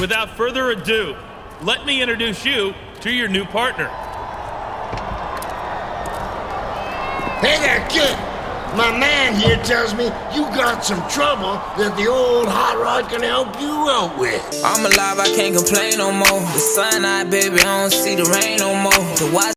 Without further ado, let me introduce you to your new partner. Hey there, kid. My man here tells me you got some trouble that the old hot rod can help you out with. I'm alive, I can't complain no more. The sun out, baby, I don't see the rain no more. The watch.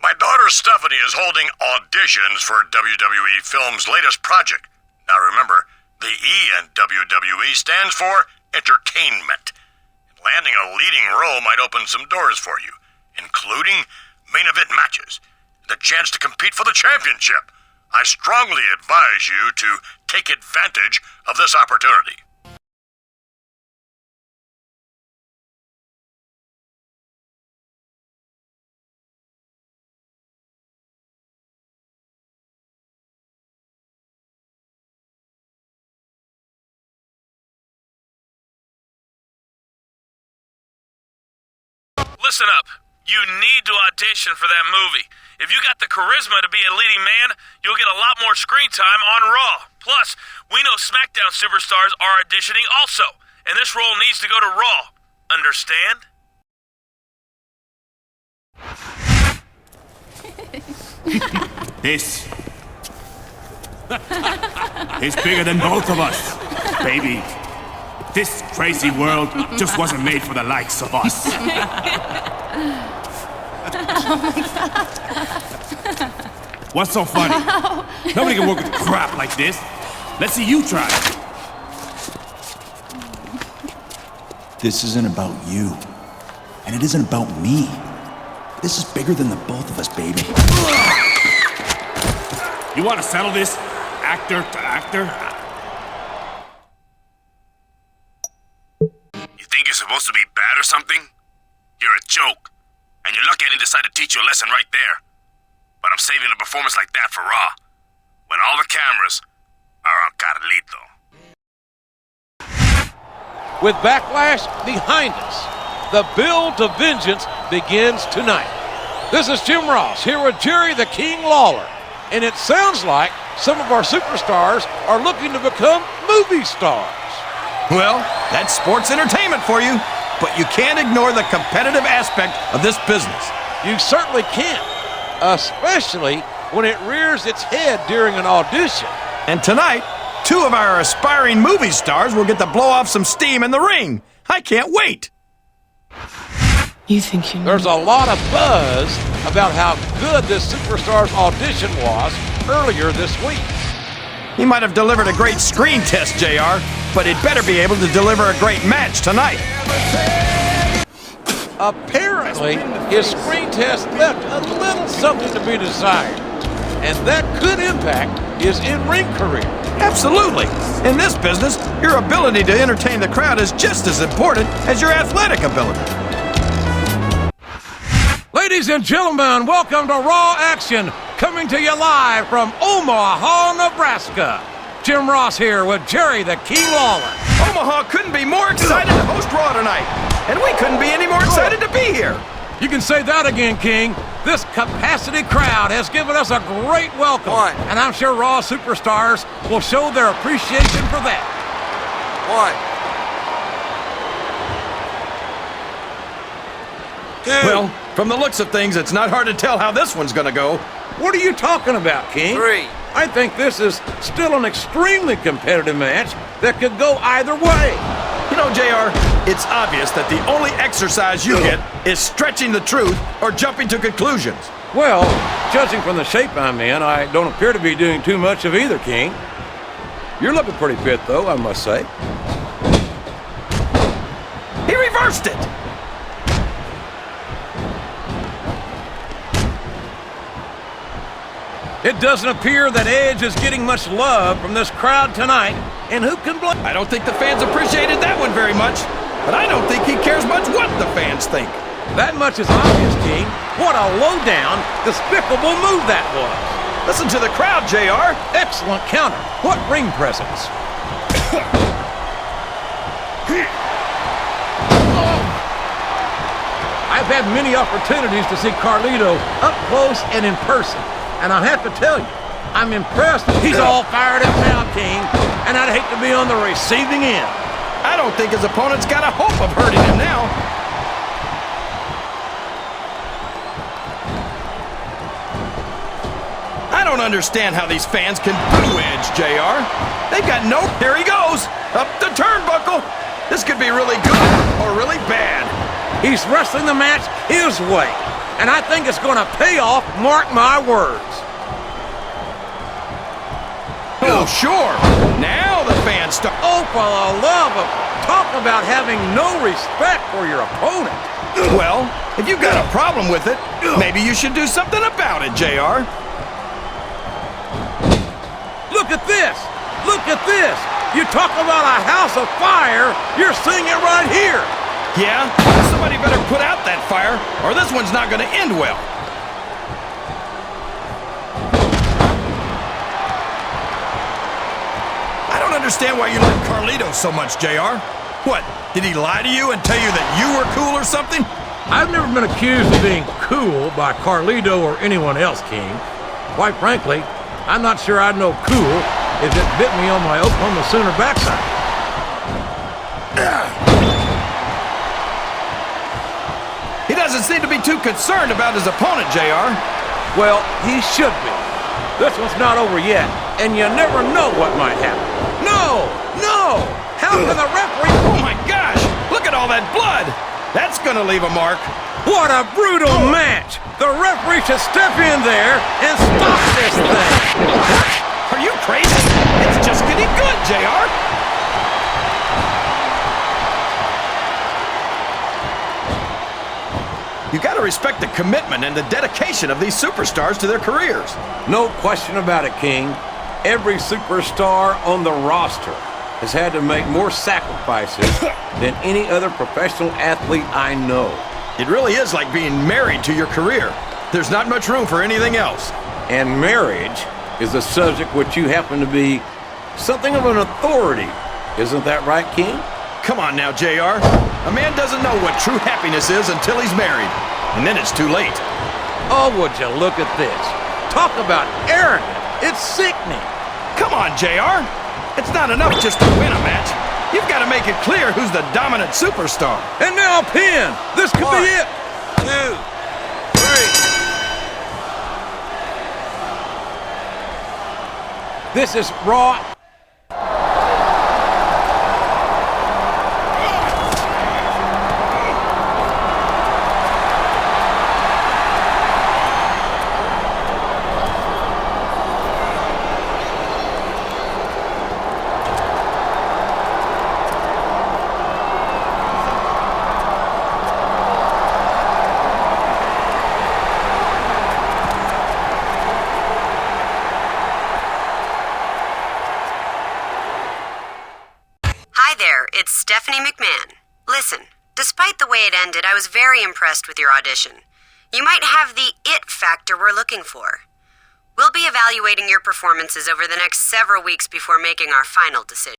My daughter Stephanie is holding auditions for WWE Films' latest project. Now remember, the E in WWE stands for entertainment. Landing a leading role might open some doors for you, including main event matches, the chance to compete for the championship. I strongly advise you to take advantage of this opportunity. Listen up. You need to audition for that movie. If you got the charisma to be a leading man, you'll get a lot more screen time on Raw. Plus, we know SmackDown superstars are auditioning also, and this role needs to go to Raw. Understand? This is bigger than both of us, baby. This crazy world just wasn't made for the likes of us. What's so funny? Nobody can work with crap like this. Let's see you try. This isn't about you. And it isn't about me. This is bigger than the both of us, baby. You want to settle this, actor to actor? Think you're supposed to be bad or something? You're a joke. And you're lucky I didn't decide to teach you a lesson right there. But I'm saving a performance like that for Raw, when all the cameras are on Carlito. With Backlash behind us, the build to vengeance begins tonight. This is Jim Ross here with Jerry the King Lawler. And it sounds like some of our superstars are looking to become movie stars. Well, that's sports entertainment for you, but you can't ignore the competitive aspect of this business. You certainly can't, especially when it rears its head during an audition. And tonight, two of our aspiring movie stars will get to blow off some steam in the ring. I can't wait. You think you know? There's a lot of buzz about how good this superstar's audition was earlier this week. He might have delivered a great screen test, JR, but he'd better be able to deliver a great match tonight. Apparently, his screen test left a little something to be desired, and that could impact his in-ring career. Absolutely. In this business, your ability to entertain the crowd is just as important as your athletic ability. Ladies and gentlemen, welcome to Raw Action, coming to you live from Omaha, Nebraska. Jim Ross here with Jerry the King Lawler. Omaha couldn't be more excited to host Raw tonight, and we couldn't be any more excited to be here. You can say that again, King. This capacity crowd has given us a great welcome, and I'm sure Raw superstars will show their appreciation for that. Well, from the looks of things, it's not hard to tell how this one's gonna go. What are you talking about, King? 3. I think this is still an extremely competitive match that could go either way. You know, JR, it's obvious that the only exercise you get is stretching the truth or jumping to conclusions. Well, judging from the shape I'm in, I don't appear to be doing too much of either, King. You're looking pretty fit, though, I must say. He reversed it! It doesn't appear that Edge is getting much love from this crowd tonight, and who can blame? I don't think the fans appreciated that one very much, but I don't think he cares much what the fans think. That much is obvious, King. What a low-down, despicable move that was. Listen to the crowd, JR. Excellent counter. What ring presence. I've had many opportunities to see Carlito up close and in person, and I have to tell you, I'm impressed. He's all fired up now, King, and I'd hate to be on the receiving end. I don't think his opponent's got a hope of hurting him now. I don't understand how these fans can boo Edge, JR. They've got no... Here he goes! Up the turnbuckle! This could be really good or really bad. He's wrestling the match his way, and I think it's going to pay off, mark my words. Oh, sure. Now the fans start... Oh, for the love of... Talk about having no respect for your opponent. Well, if you've got a problem with it, maybe you should do something about it, JR. Look at this! Look at this! You talk about a house of fire, you're seeing it right here! Yeah? Somebody better put out that fire, or this one's not going to end well. I don't understand why you like Carlito so much, JR. What, did he lie to you and tell you that you were cool or something? I've never been accused of being cool by Carlito or anyone else, King. Quite frankly, I'm not sure I'd know cool if it bit me on my Oklahoma Sooner backside. He doesn't seem to be too concerned about his opponent, JR. Well, he should be. This one's not over yet, and you never know what might happen. No! No! How can the referee... Oh my gosh! Look at all that blood! That's gonna leave a mark. What a brutal match! The referee should step in there and stop this thing! Are you crazy? It's just getting good, JR! You gotta respect the commitment and the dedication of these superstars to their careers. No question about it, King. Every superstar on the roster has had to make more sacrifices than any other professional athlete I know. It really is like being married to your career. There's not much room for anything else. And marriage is a subject which you happen to be something of an authority. Isn't that right, King? Come on now, JR. A man doesn't know what true happiness is until he's married. And then it's too late. Oh, would you look at this. Talk about arrogant. It's sickening. Come on, JR. It's not enough just to win a match. You've got to make it clear who's the dominant superstar. And now a pin. This could be it. 2, 3. This is Raw. It's Stephanie McMahon. Listen, despite the way it ended, I was very impressed with your audition. You might have the it factor we're looking for. We'll be evaluating your performances over the next several weeks before making our final decision.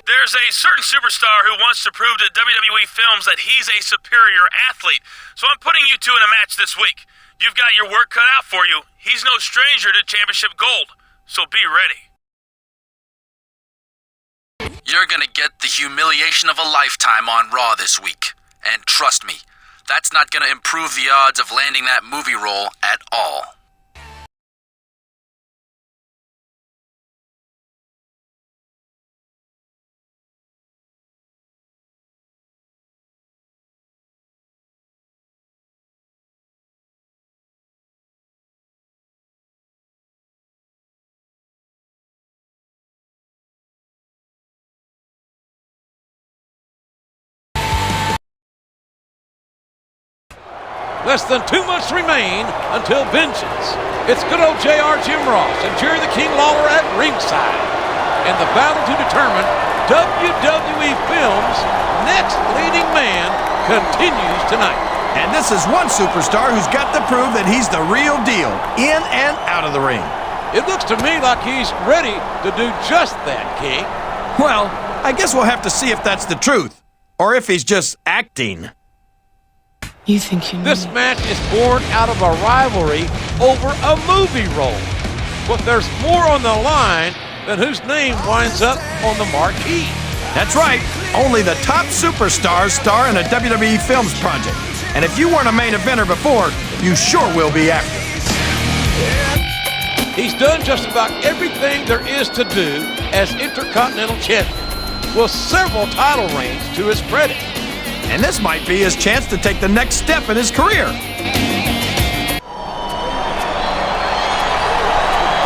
There's a certain superstar who wants to prove to WWE Films that he's a superior athlete, so I'm putting you two in a match this week. You've got your work cut out for you. He's no stranger to championship gold, so be ready. You're gonna get the humiliation of a lifetime on Raw this week. And trust me, that's not gonna improve the odds of landing that movie role at all. Less than 2 months remain until vengeance. It's good old JR Jim Ross and Jerry the King Lawler at ringside. And the battle to determine WWE Films' next leading man continues tonight. And this is one superstar who's got to prove that he's the real deal, in and out of the ring. It looks to me like he's ready to do just that, King. Well, I guess we'll have to see if that's the truth, or if he's just acting. You think you know This me. match is born out of a rivalry over a movie role. But there's more on the line than whose name winds up on the marquee. That's right. Only the top superstars star in a WWE Films project. And if you weren't a main eventer before, you sure will be after. He's done just about everything there is to do as Intercontinental Champion, with several title reigns to his credit. And this might be his chance to take the next step in his career.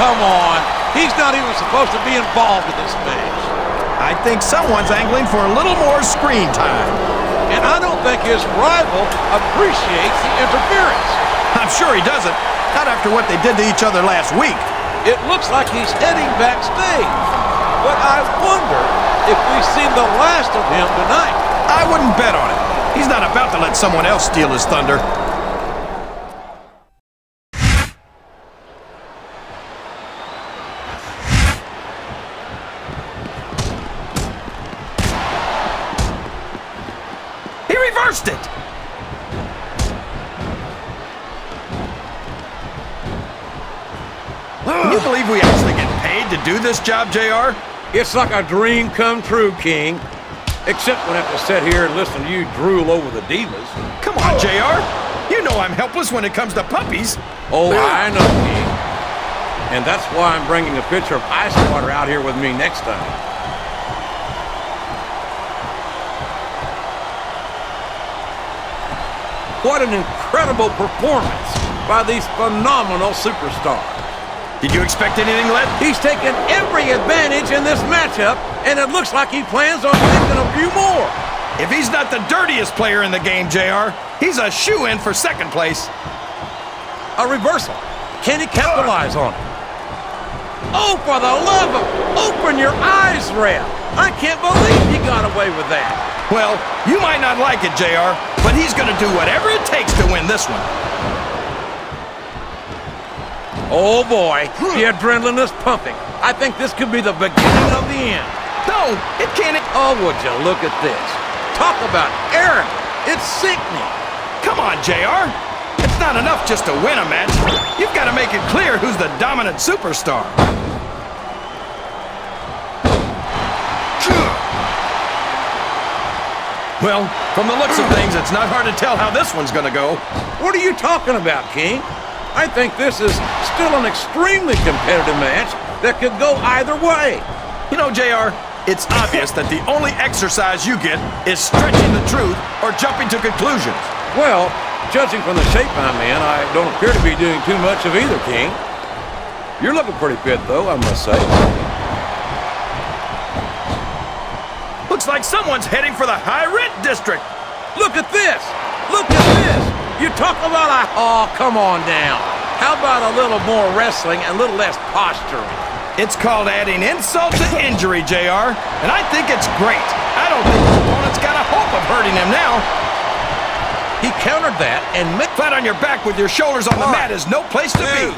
Come on, he's not even supposed to be involved in this match. I think someone's angling for a little more screen time. And I don't think his rival appreciates the interference. I'm sure he doesn't. Not after what they did to each other last week. It looks like he's heading backstage. But I wonder if we've seen the last of him tonight. I wouldn't bet on it. He's not about to let someone else steal his thunder. He reversed it! Can you believe we actually get paid to do this job, JR? It's like a dream come true, King. Except when I have to sit here and listen to you drool over the divas. Come on, JR. You know I'm helpless when it comes to puppies. Oh, I know, King. And that's why I'm bringing a pitcher of ice water out here with me next time. What an incredible performance by these phenomenal superstars. Did you expect anything less? He's taken every advantage in this matchup, and it looks like he plans on taking a few more. If he's not the dirtiest player in the game, JR, he's a shoo-in for second place. A reversal. Can he capitalize on it? Oh, for the love of... Open your eyes, Ref. I can't believe he got away with that. Well, you might not like it, JR, but he's going to do whatever it takes to win this one. Oh, boy. The adrenaline is pumping. I think this could be the beginning of the end. No, it can't... Oh, would you look at this. Talk about arrogant. It's sickening. Come on, JR. It's not enough just to win a match. You've got to make it clear who's the dominant superstar. Well, from the looks of things, it's not hard to tell how this one's going to go. What are you talking about, King? I think this is still an extremely competitive match that could go either way. You know, JR, it's obvious that the only exercise you get is stretching the truth or jumping to conclusions. Well, judging from the shape I'm in, I don't appear to be doing too much of either, King. You're looking pretty fit, though, I must say. Looks like someone's heading for the high-rent district. Look at this! Look at this! You talk about a... Oh, come on down. How about a little more wrestling and a little less posturing? It's called adding insult to injury, JR, and I think it's great. I don't think his opponent's got a hope of hurting him now. He countered that and... Flat on your back with your shoulders on the mat is no place to be.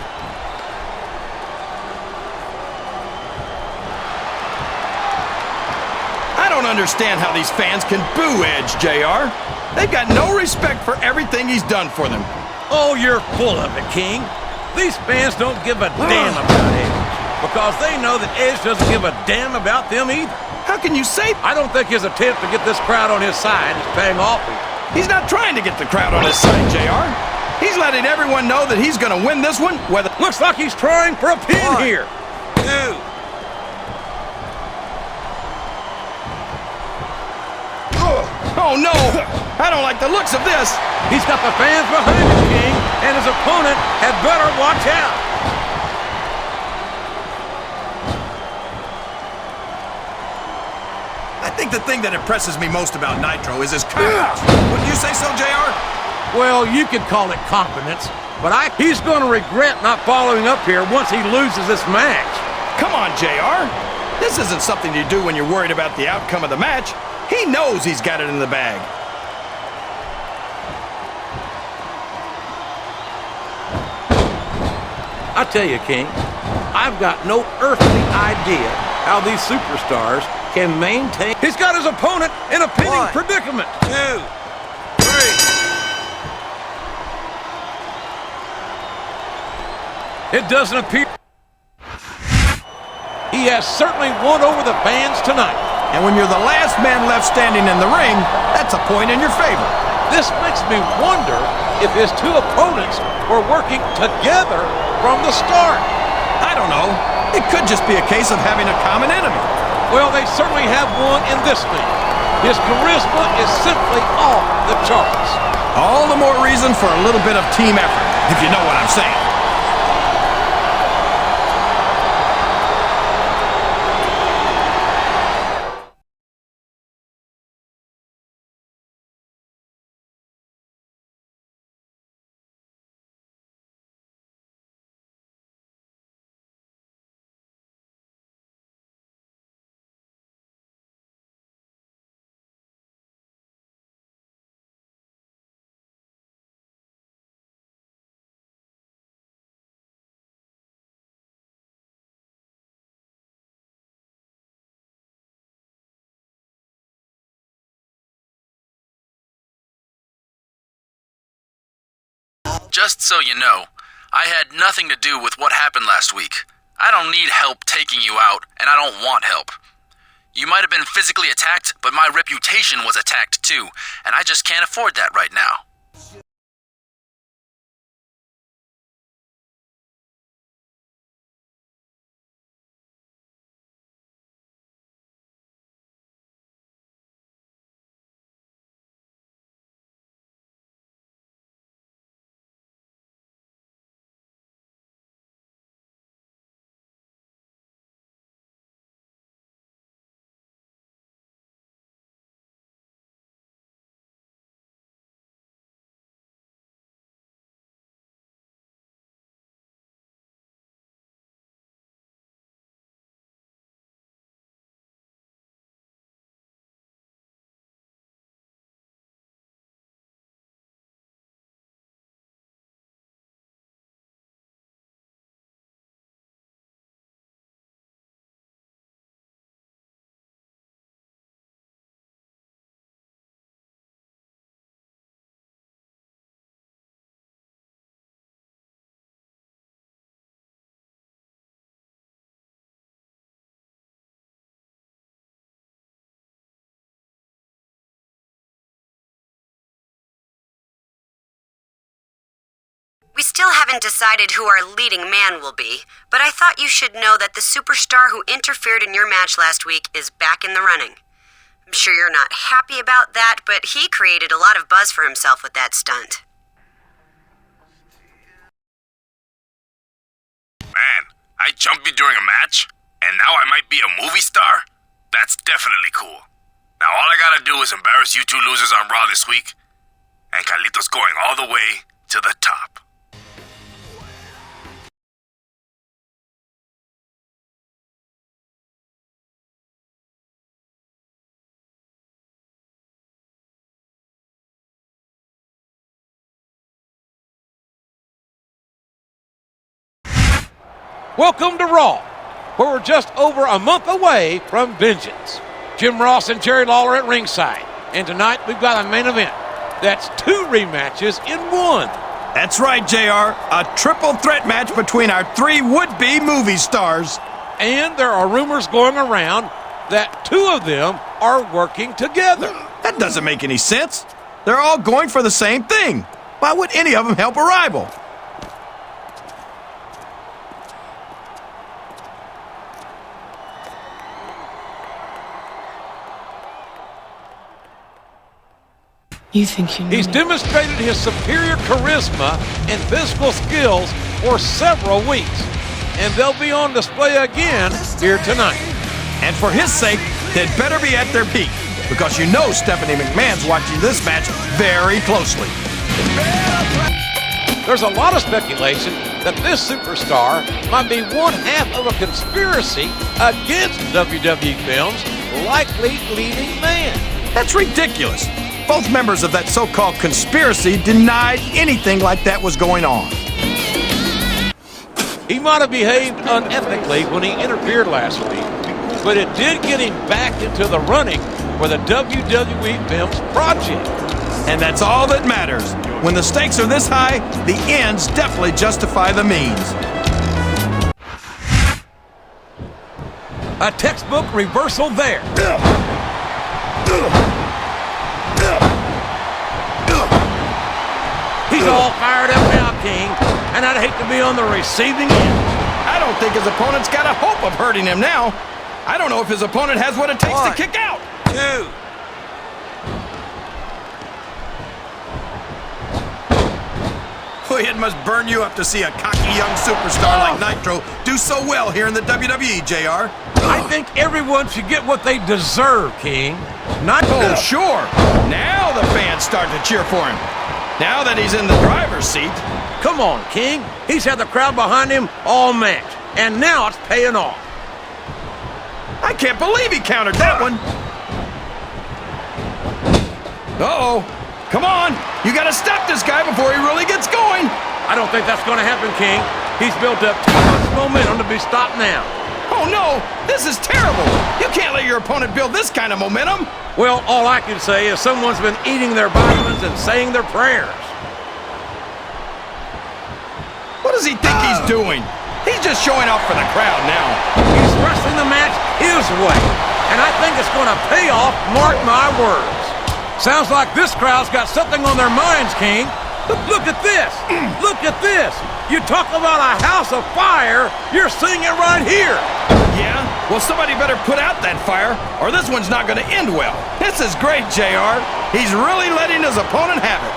I don't understand how these fans can boo Edge, JR. They've got no respect for everything he's done for them. Oh, you're full of it, King. These fans don't give a damn about Edge because they know that Edge doesn't give a damn about them either. How How can you say... I don't think his attempt to get this crowd on his side is paying off here. He's not trying to get the crowd on his side, JR. He's letting everyone know that he's going to win this one, whether... Looks like he's trying for a pin here. 2. Oh, no! I don't like the looks of this. He's got the fans behind him, King, and his opponent had better watch out. I think the thing that impresses me most about Nitro is his confidence. Wouldn't you say so, JR? Well, you could call it confidence, but he's going to regret not following up here once he loses this match. Come on, JR. This isn't something you do when you're worried about the outcome of the match. He knows he's got it in the bag. I tell you, King, I've got no earthly idea how these superstars can maintain... He's got his opponent in a pinning predicament. 2, 3. It doesn't appear... He has certainly won over the fans tonight. And when you're the last man left standing in the ring, that's a point in your favor. This makes me wonder if his two opponents were working together from the start. I don't know. It could just be a case of having a common enemy. Well, they certainly have one in this thing. His charisma is simply off the charts. All the more reason for a little bit of team effort, if you know what I'm saying. Just so you know, I had nothing to do with what happened last week. I don't need help taking you out, and I don't want help. You might have been physically attacked, but my reputation was attacked too, and I just can't afford that right now. We still haven't decided who our leading man will be, but I thought you should know that the superstar who interfered in your match last week is back in the running. I'm sure you're not happy about that, but he created a lot of buzz for himself with that stunt. Man, I jumped you during a match, and now I might be a movie star? That's definitely cool. Now all I gotta do is embarrass you two losers on Raw this week, and Carlito's going all the way to the top. Welcome to Raw, where we're just over a month away from Vengeance. Jim Ross and Jerry Lawler at ringside. And tonight we've got a main event. That's 2 rematches in 1. That's right, JR. A triple threat match between our 3 would-be movie stars. And there are rumors going around that two of them are working together. That doesn't make any sense. They're all going for the same thing. Why would any of them help a rival? You think you know He's me. demonstrated his superior charisma and physical skills for several weeks, and they'll be on display again here tonight. And for his sake, they'd better be at their peak, because you know Stephanie McMahon's watching this match very closely. There's a lot of speculation that this superstar might be one half of a conspiracy against WWE Films' likely leading man. That's ridiculous. Both members of that so-called conspiracy denied anything like that was going on. He might have behaved unethically when he interfered last week, but it did get him back into the running for the WWE Films project. And that's all that matters. When the stakes are this high, the ends definitely justify the means. A textbook reversal there. He's all fired up now, King, and I'd hate to be on the receiving end. I don't think his opponent's got a hope of hurting him now. I don't know if his opponent has what it takes to kick out. 2. Boy, it must burn you up to see a cocky young superstar like Nitro do so well here in the WWE, JR. I think everyone should get what they deserve, King. Oh, sure. Now the fans start to cheer for him. Now that he's in the driver's seat. Come on, King. He's had the crowd behind him all match, and now it's paying off. I can't believe he countered that one. Uh-oh. Come on. You got to stop this guy before he really gets going. I don't think that's going to happen, King. He's built up too much momentum to be stopped now. Oh, no. This is terrible. You can't let your opponent build this kind of momentum. Well, all I can say is someone's been eating their vitamins and saying their prayers. What does he think he's doing? He's just showing off for the crowd now. He's wrestling the match his way, and I think it's going to pay off, mark my words. Sounds like this crowd's got something on their minds, King. Look at this. Look at this. You talk about a house of fire, you're seeing it right here. Yeah? Well, somebody better put out that fire, or this one's not going to end well. This is great, JR. He's really letting his opponent have it.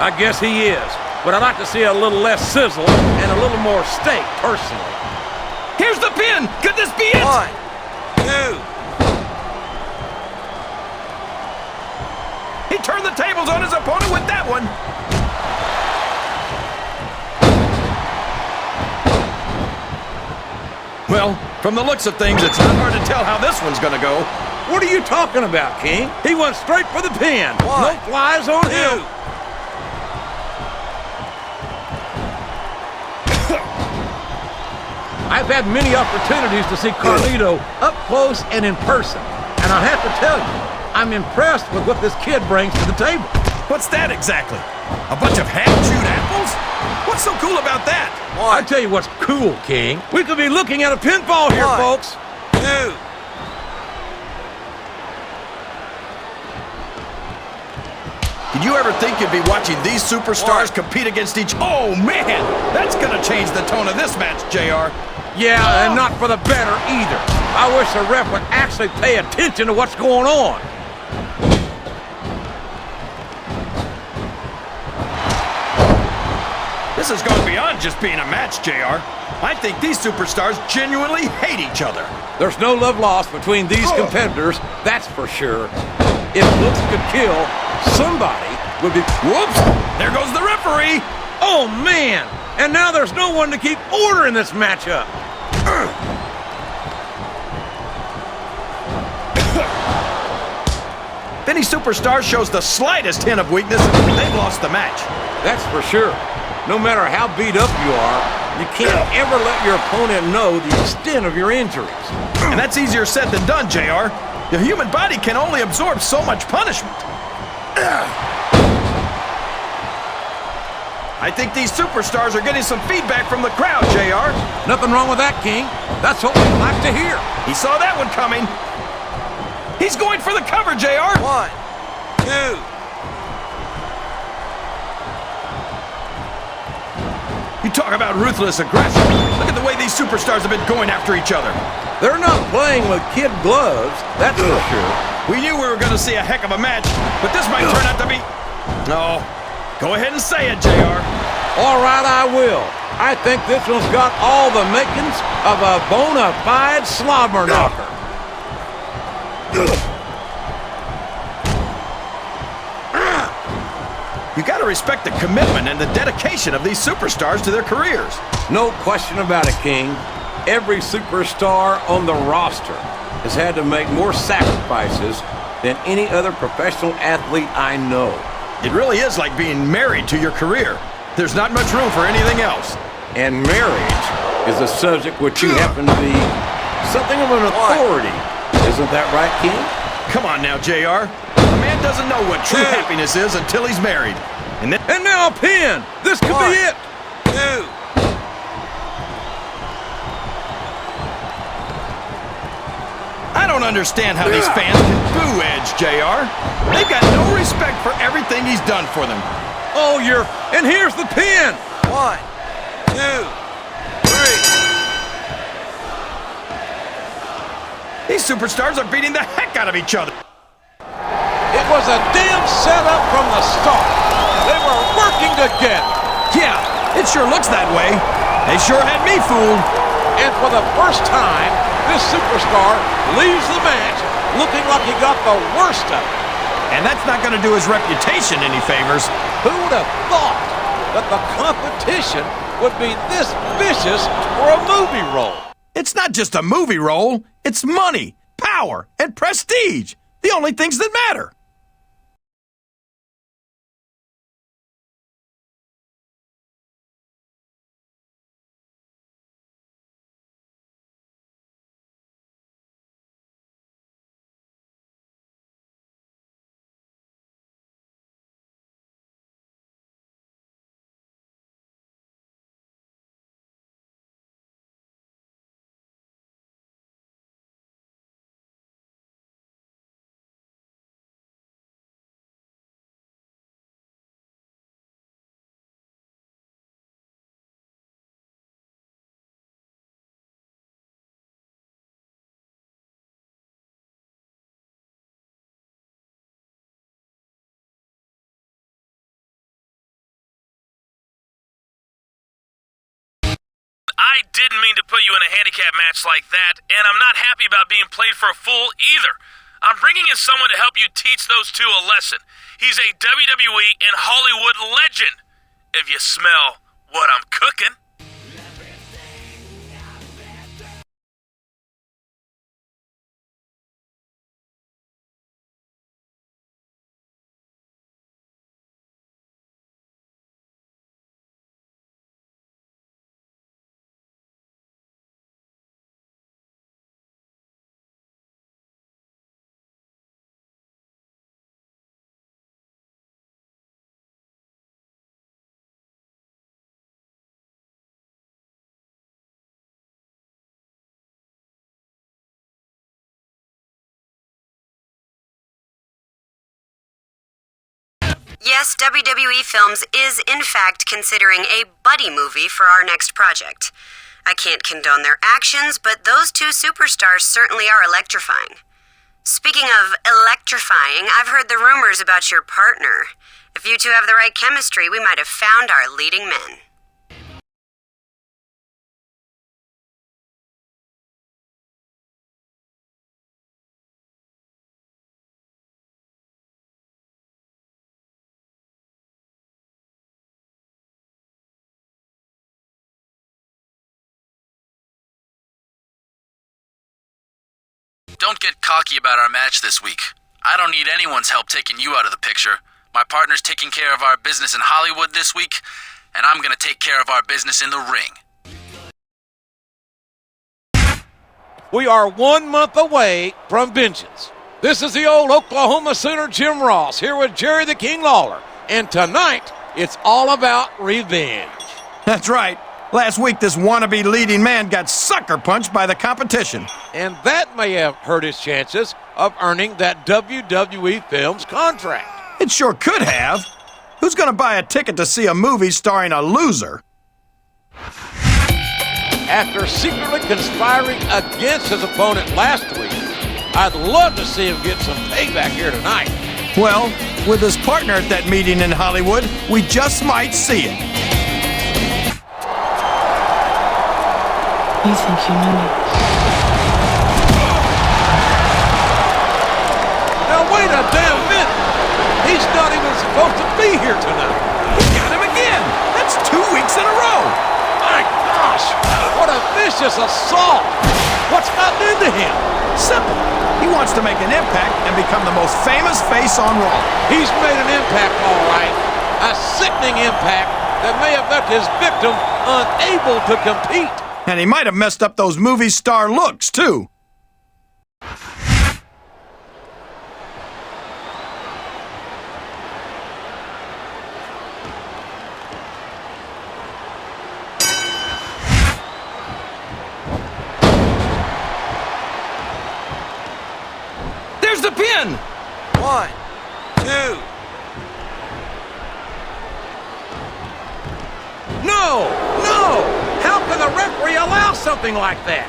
I guess he is, but I'd like to see a little less sizzle and a little more steak, personally. Here's the pin. Could this be it? 1, 2. He turned the tables on his opponent with that one. Well, from the looks of things, it's not hard to tell how this one's going to go. What are you talking about, King? He went straight for the pin. 1, no flies on 2. him. I've had many opportunities to see Carlito up close and in person, and I have to tell you, I'm impressed with what this kid brings to the table. What's that exactly? A bunch of half-chewed apples? What's so cool about that? I tell you what's cool, King. We could be looking at a pinfall here, folks. 2. Did you ever think you'd be watching these superstars compete against each... Oh, man! That's going to change the tone of this match, JR. Yeah, and not for the better either. I wish the ref would actually pay attention to what's going on. This has gone beyond just being a match, JR. I think these superstars genuinely hate each other. There's no love lost between these competitors, that's for sure. If looks could kill, somebody would be... Whoops! There goes the referee! Oh, man! And now there's no one to keep order in this matchup. If any superstar shows the slightest hint of weakness, they've lost the match. That's for sure. No matter how beat up you are, you can't ever let your opponent know the extent of your injuries. And that's easier said than done, JR. The human body can only absorb so much punishment. I think these superstars are getting some feedback from the crowd, JR. Nothing wrong with that, King. That's what we like to hear. He saw that one coming. He's going for the cover, JR. 1, 2. You talk about ruthless aggression. Look at the way these superstars have been going after each other. They're not playing with kid gloves, that's for sure. We knew we were going to see a heck of a match, but this might turn out to be... No. Go ahead and say it, JR. All right, I will. I think this one's got all the makings of a bona fide slobber knocker. You got to respect the commitment and the dedication of these superstars to their careers. No question about it, King. Every superstar on the roster has had to make more sacrifices than any other professional athlete I know. It really is like being married to your career. There's not much room for anything else. And marriage is a subject which you happen to be something of an authority. Isn't that right, King? Come on now, JR. A man doesn't know what true happiness is until he's married. And now a pin. This could be it. 2. I don't understand how these fans can boo Edge, JR. They've got no respect for everything he's done for them. Oh, and here's the pin. 1, 2, 3. These superstars are beating the heck out of each other. It was a damn setup from the start. They were working together. Yeah, it sure looks that way. They sure had me fooled. And for the first time, this superstar leaves the match looking like he got the worst of it. And that's not going to do his reputation any favors. Who would have thought that the competition would be this vicious for a movie role? It's not just a movie role. It's money, power, and prestige. The only things that matter. I didn't mean to put you in a handicap match like that, and I'm not happy about being played for a fool either. I'm bringing in someone to help you teach those two a lesson. He's a WWE and Hollywood legend. If you smell what I'm cooking. Yes, WWE Films is in fact considering a buddy movie for our next project. I can't condone their actions, but those two superstars certainly are electrifying. Speaking of electrifying, I've heard the rumors about your partner. If you two have the right chemistry, we might have found our leading men. Don't get cocky about our match this week. I don't need anyone's help taking you out of the picture. My partner's taking care of our business in Hollywood this week, and I'm gonna take care of our business in the ring. We are 1 month away from vengeance. This is the old Oklahoma Sooner Jim Ross here with Jerry the King Lawler. And tonight, it's all about revenge. That's right. Last week, this wannabe leading man got sucker punched by the competition. And that may have hurt his chances of earning that WWE Films contract. It sure could have. Who's gonna buy a ticket to see a movie starring a loser? After secretly conspiring against his opponent last week, I'd love to see him get some payback here tonight. Well, with his partner at that meeting in Hollywood, we just might see it. You think you know me? Now wait a damn minute! He's not even supposed to be here tonight. He got him again! That's 2 weeks in a row! My gosh! What a vicious assault! What's gotten into him? Simple. He wants to make an impact and become the most famous face on Raw. He's made an impact, all right. A sickening impact that may have left his victim unable to compete. And he might have messed up those movie star looks, too. There's the pin! 1, 2. No! No! How can the referee allow something like that?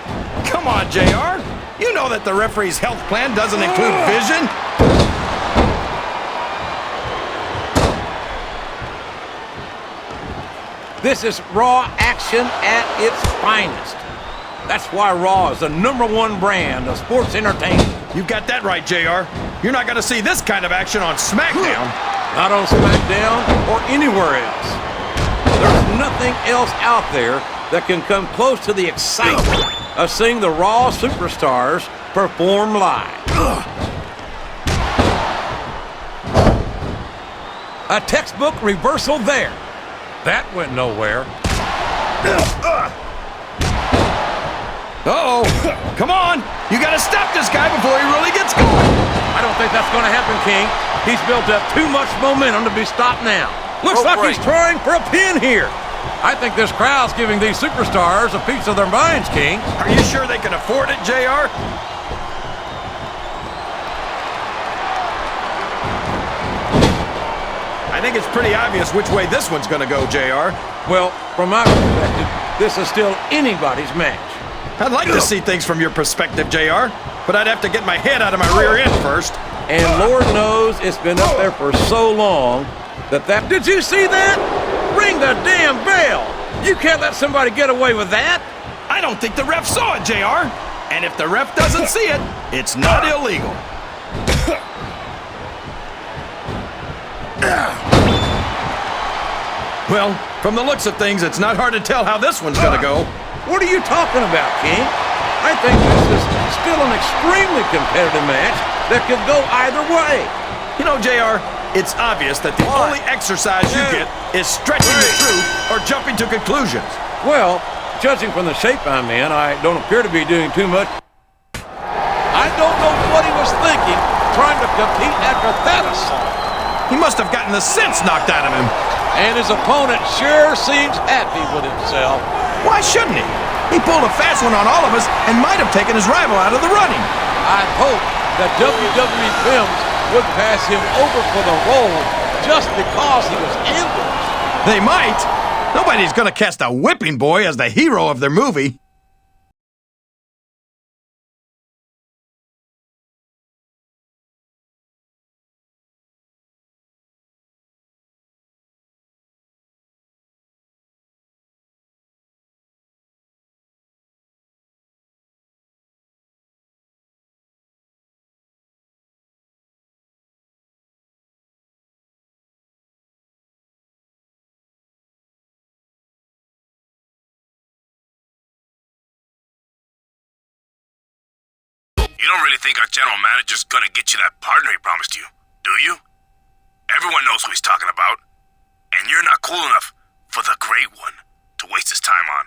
Come on, JR. You know that the referee's health plan doesn't include vision. This is Raw action at its finest. That's why Raw is the #1 brand of sports entertainment. You got that right, JR. You're not going to see this kind of action on SmackDown. Not on SmackDown or anywhere else. There's nothing else out there that can come close to the excitement of seeing the Raw superstars perform live. A textbook reversal there. That went nowhere. Uh-oh. Come on. You got to stop this guy before he really gets going. I don't think that's going to happen, King. He's built up too much momentum to be stopped now. Looks like he's trying for a pin here. I think this crowd's giving these superstars a piece of their minds, King. Are you sure they can afford it, JR? I think it's pretty obvious which way this one's going to go, JR. Well, from my perspective, this is still anybody's match. I'd like to see things from your perspective, JR, but I'd have to get my head out of my rear end first. And Lord knows it's been up there for so long that... Did you see that? Ring the damn bell! You can't let somebody get away with that! I don't think the ref saw it, JR. And if the ref doesn't see it, it's not illegal. Well, from the looks of things, it's not hard to tell how this one's gonna go. What are you talking about, King? I think this is still an extremely competitive match that could go either way. You know, JR, it's obvious that the only exercise you get is stretching the truth or jumping to conclusions. Well, judging from the shape I'm in, I don't appear to be doing too much. I don't know what he was thinking trying to compete after that assault. He must have gotten the sense knocked out of him. And his opponent sure seems happy with himself. Why shouldn't he? He pulled a fast one on all of us and might have taken his rival out of the running. I hope that WWE Films would pass him over for the role just because he was ambushed. They might. Nobody's going to cast a whipping boy as the hero of their movie. You don't really think our general manager's gonna get you that partner he promised you, do you? Everyone knows who he's talking about. And you're not cool enough for the Great One to waste his time on.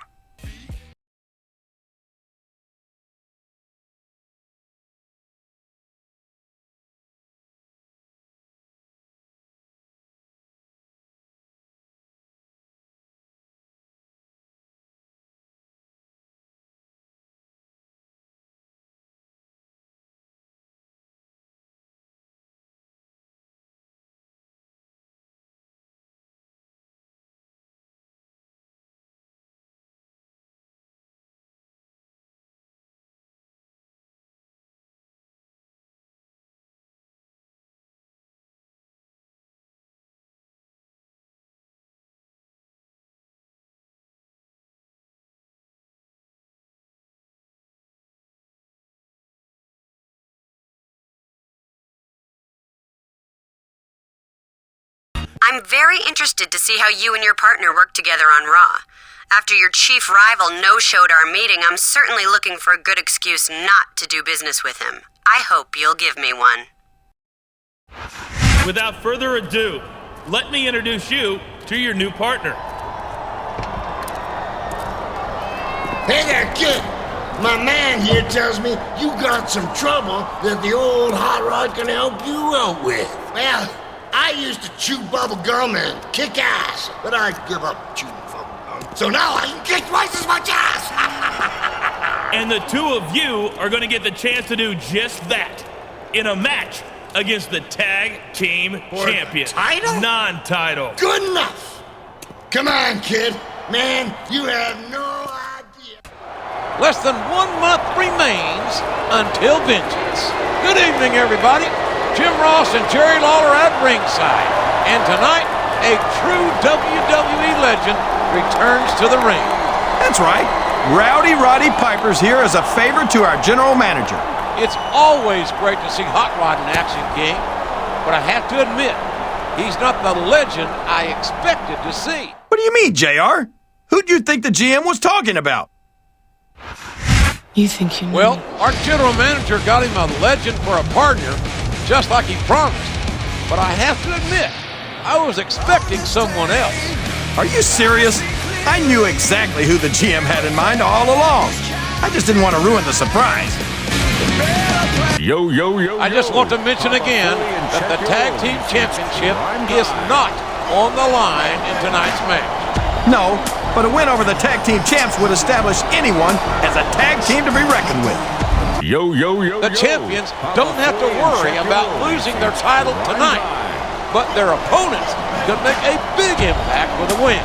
I'm very interested to see how you and your partner work together on Raw. After your chief rival no-showed our meeting, I'm certainly looking for a good excuse not to do business with him. I hope you'll give me one. Without further ado, let me introduce you to your new partner. Hey there, kid. My man here tells me you got some trouble that the old hot rod can help you out with. Well, I used to chew bubble gum and kick ass, but I give up chewing bubble gum. So now I can kick twice as much ass. And the two of you are going to get the chance to do just that in a match against the tag team champion. Title? Non-title. Good enough. Come on, kid. Man, you have no idea. Less than 1 month remains until vengeance. Good evening, everybody. Jim Ross and Jerry Lawler at ringside. And tonight, a true WWE legend returns to the ring. That's right. Rowdy Roddy Piper's here as a favor to our general manager. It's always great to see Hot Rod in action, King. But I have to admit, he's not the legend I expected to see. What do you mean, JR? Who'd you think the GM was talking about? You think you know? Well, our general manager got him a legend for a partner, just like he promised. But I have to admit, I was expecting someone else. Are you serious? I knew exactly who the GM had in mind all along. I just didn't want to ruin the surprise. Yo, yo, yo, I just want to mention again that the Tag Team Championship is not on the line in tonight's match. No, but a win over the Tag Team Champs would establish anyone as a tag team to be reckoned with. Yo, yo, yo, The champions don't have to worry about losing their title tonight, but their opponents could make a big impact with a win.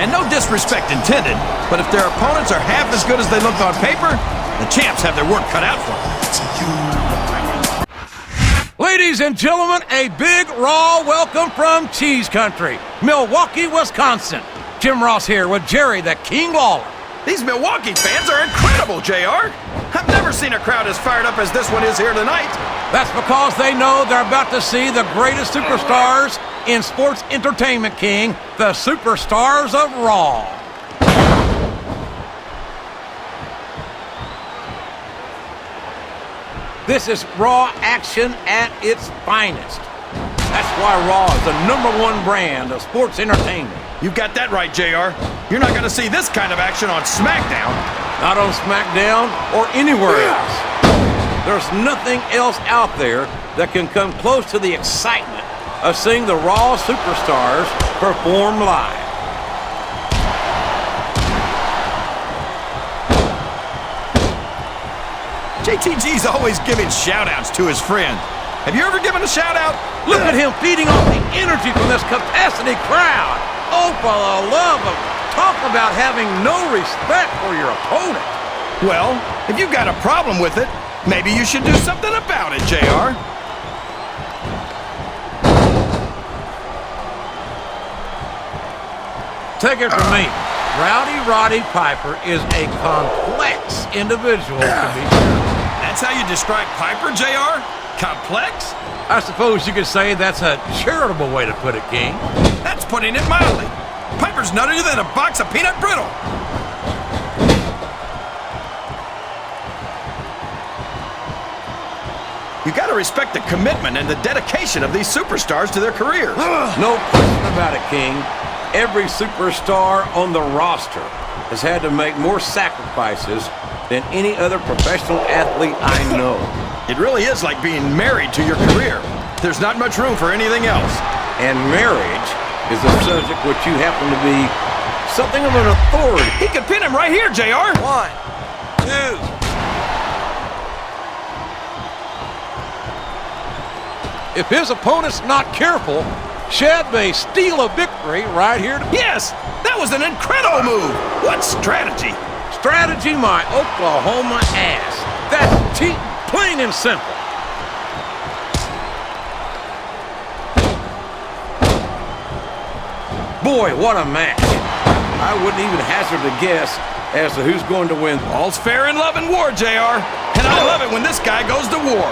And no disrespect intended, but if their opponents are half as good as they look on paper, the champs have their work cut out for them. Ladies and gentlemen, a big Raw welcome from Cheese Country, Milwaukee, Wisconsin. Jim Ross here with Jerry the King Lawler. These Milwaukee fans are incredible, JR. I've never seen a crowd as fired up as this one is here tonight. That's because they know they're about to see the greatest superstars in sports entertainment, King, the superstars of Raw. This is Raw action at its finest. That's why Raw is the #1 brand of sports entertainment. You got that right, JR. You're not going to see this kind of action on SmackDown. Not on SmackDown or anywhere else. There's nothing else out there that can come close to the excitement of seeing the Raw superstars perform live. JTG's always giving shout-outs to his friend. Have you ever given a shout-out? Look at him feeding off the energy from this capacity crowd. Oh, for the love of... Talk about having no respect for your opponent. Well, if you've got a problem with it, maybe you should do something about it, JR. Take it from me. Rowdy Roddy Piper is a complex individual to be sure. That's how you describe Piper, JR? Complex? I suppose you could say that's a charitable way to put it, King. That's putting it mildly. Piper's nuttier than a box of peanut brittle. You gotta respect the commitment and the dedication of these superstars to their careers. No question about it, King. Every superstar on the roster has had to make more sacrifices than any other professional athlete I know. It really is like being married to your career. There's not much room for anything else. And marriage is a subject which you happen to be something of an authority. He could pin him right here, JR. 1, 2. If his opponent's not careful, Shad may steal a victory right here. Yes, that was an incredible move. What strategy? Strategy, my Oklahoma ass. That's cheating, plain and simple. Boy, what a match. I wouldn't even hazard a guess as to who's going to win. All's fair in love and war, JR. And I love it when this guy goes to war.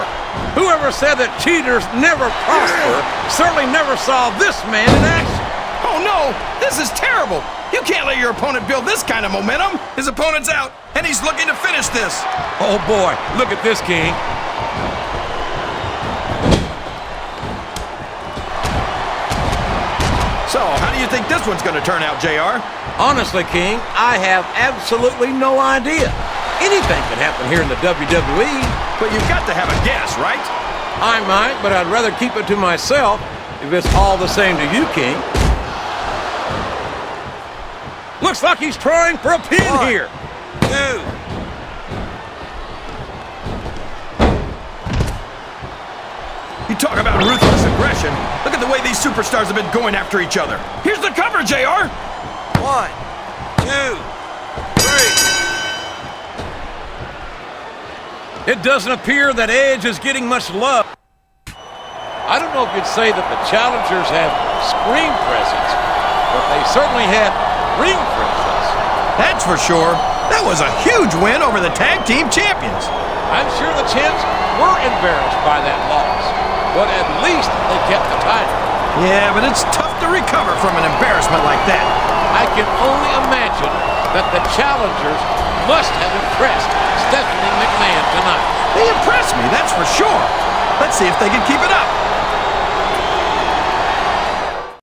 Whoever said that cheaters never prosper certainly never saw this man in action. Oh no, this is terrible. You can't let your opponent build this kind of momentum. His opponent's out, and he's looking to finish this. Oh boy, look at this, King. So, how do you think this one's going to turn out, JR? Honestly, King, I have absolutely no idea. Anything can happen here in the WWE. But you've got to have a guess, right? I might, but I'd rather keep it to myself if it's all the same to you, King. Looks like he's trying for a pin here. 2. You talk about ruthless aggression. Look at the way these superstars have been going after each other. Here's the cover, JR. 1, 2, 3. It doesn't appear that Edge is getting much love. I don't know if you'd say that the challengers have screen presence, but they certainly had ring presence. That's for sure. That was a huge win over the tag team champions. I'm sure the champs were embarrassed by that loss, but at least they kept the title. Yeah, but it's tough to recover from an embarrassment like that. I can only imagine that the challengers must have impressed Stephanie McMahon tonight. They impressed me, that's for sure. Let's see if they can keep it up.